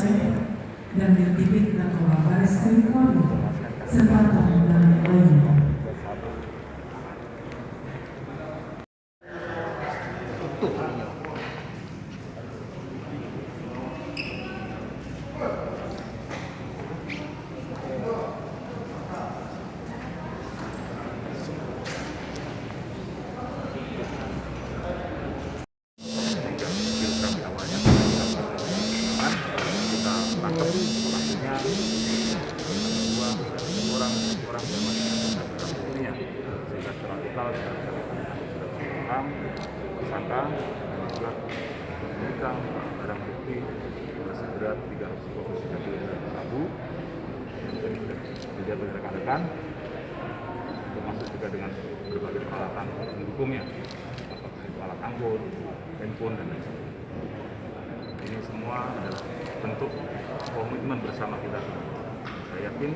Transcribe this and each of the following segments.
Aceh dan Dirtipid Narkoba Barreskrim Polri serta tamu-tamu lainnya. Tangkap pelakunya dua orang yang sehingga secara total paham tersangka dan juga menyita barang bukti seberat 323 kg sabu yang sudah rekan-rekan, termasuk juga dengan berbagai peralatan pendukungnya seperti alat angkut, handphone dan lain sebagainya. Ini semua adalah bentuk komitmen bersama kita. Saya yakin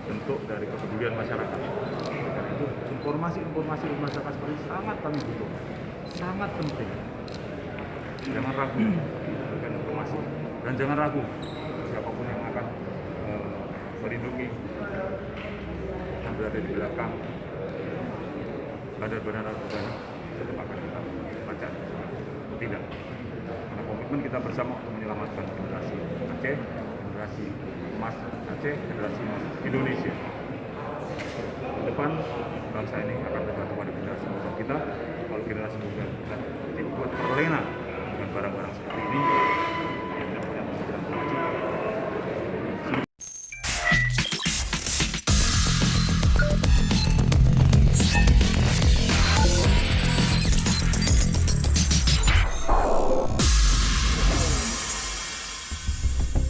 bentuk dari kepedulian masyarakat. Karena itu informasi di masyarakat seperti sangat kami butuh, sangat penting. Jangan ragu memberikan informasi dan jangan ragu siapapun yang akan melindungi yang berada di belakang bandar-bandar narkoba tetap akan kita baca. Tidak. Karena komitmen kita bersama untuk menyelamatkan generasi Aceh, generasi emas Aceh, generasi emas Indonesia. Ke depan bangsa ini akan tergantung pada generasi muda kita. Kalau generasi muda kita dibuat terlena dengan barang-barang seperti ini, tidak punya masa maju.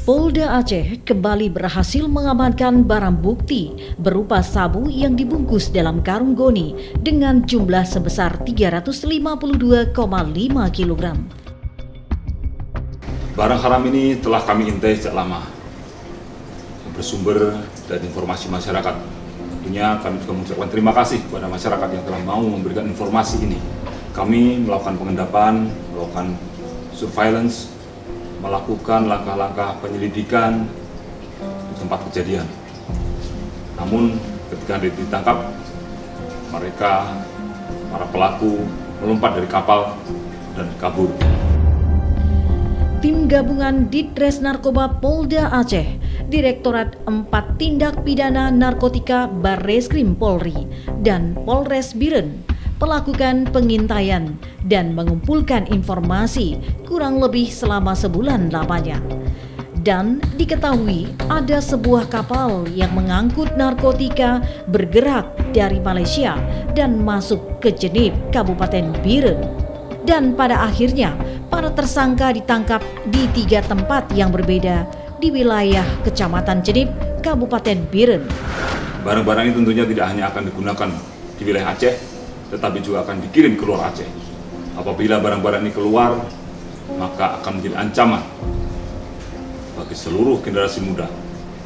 Polda Aceh kembali berhasil mengamankan barang bukti berupa sabu yang dibungkus dalam karung goni dengan jumlah sebesar 352,5 kg. Barang haram ini telah kami intai sejak lama, bersumber dari informasi masyarakat. Tentunya kami juga mengucapkan terima kasih kepada masyarakat yang telah mau memberikan informasi ini. Kami melakukan pengendapan, melakukan surveillance, melakukan langkah-langkah penyelidikan di tempat kejadian. Namun ketika ditangkap, para pelaku melompat dari kapal dan kabur. Tim gabungan Ditres Narkoba Polda Aceh, Direktorat 4 Tindak Pidana Narkotika Barreskrim Polri, dan Polres Biren melakukan pengintaian dan mengumpulkan informasi kurang lebih selama sebulan lamanya. Dan diketahui ada sebuah kapal yang mengangkut narkotika bergerak dari Malaysia dan masuk ke Jenib, Kabupaten Biren. Dan pada akhirnya para tersangka ditangkap di 3 tempat yang berbeda di wilayah Kecamatan Jenib, Kabupaten Biren. Barang-barang ini tentunya tidak hanya akan digunakan di wilayah Aceh, tetapi juga akan dikirim keluar Aceh. Apabila barang-barang ini keluar, maka akan menjadi ancaman bagi seluruh generasi muda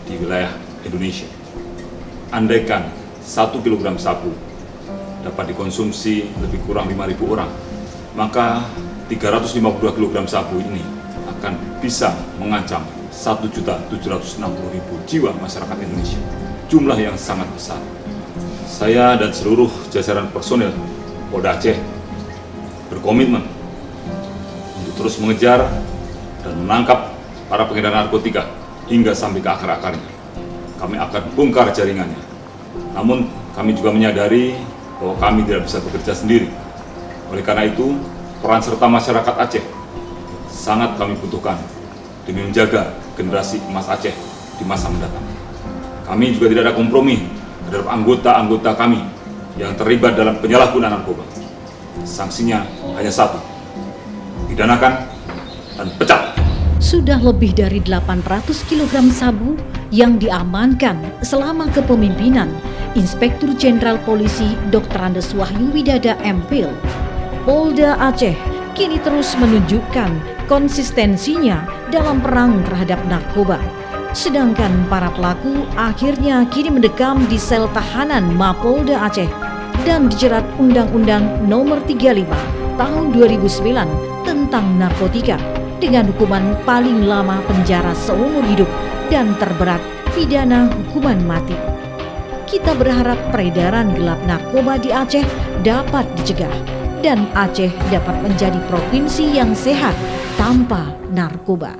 di wilayah Indonesia. Andaikan 1 kg sabu dapat dikonsumsi lebih kurang 5.000 orang, maka 352 kg sabu ini akan bisa mengancam 1.760.000 jiwa masyarakat Indonesia. Jumlah yang sangat besar. Saya dan seluruh jajaran personil Polda Aceh berkomitmen untuk terus mengejar dan menangkap para pengedar narkotika hingga sampai ke akar-akarnya. Kami akan bongkar jaringannya. Namun kami juga menyadari bahwa kami tidak bisa bekerja sendiri. Oleh karena itu, peran serta masyarakat Aceh sangat kami butuhkan demi menjaga generasi emas Aceh di masa mendatang. Kami juga tidak ada kompromi terhadap anggota-anggota kami yang terlibat dalam penyalahgunaan narkoba. Sanksinya hanya satu, pidanakan dan pecat. Sudah lebih dari 800 kg sabu yang diamankan selama kepemimpinan Inspektur Jenderal Polisi Dr. Andes Wahyu Widada MPil. Polda Aceh kini terus menunjukkan konsistensinya dalam perang terhadap narkoba. Sedangkan para pelaku akhirnya kini mendekam di sel tahanan Mapolda Aceh dan dijerat Undang-Undang Nomor 35 Tahun 2009 tentang narkotika. dengan hukuman paling lama penjara seumur hidup dan terberat pidana hukuman mati. Kita berharap peredaran gelap narkoba di Aceh dapat dicegah dan Aceh dapat menjadi provinsi yang sehat tanpa narkoba.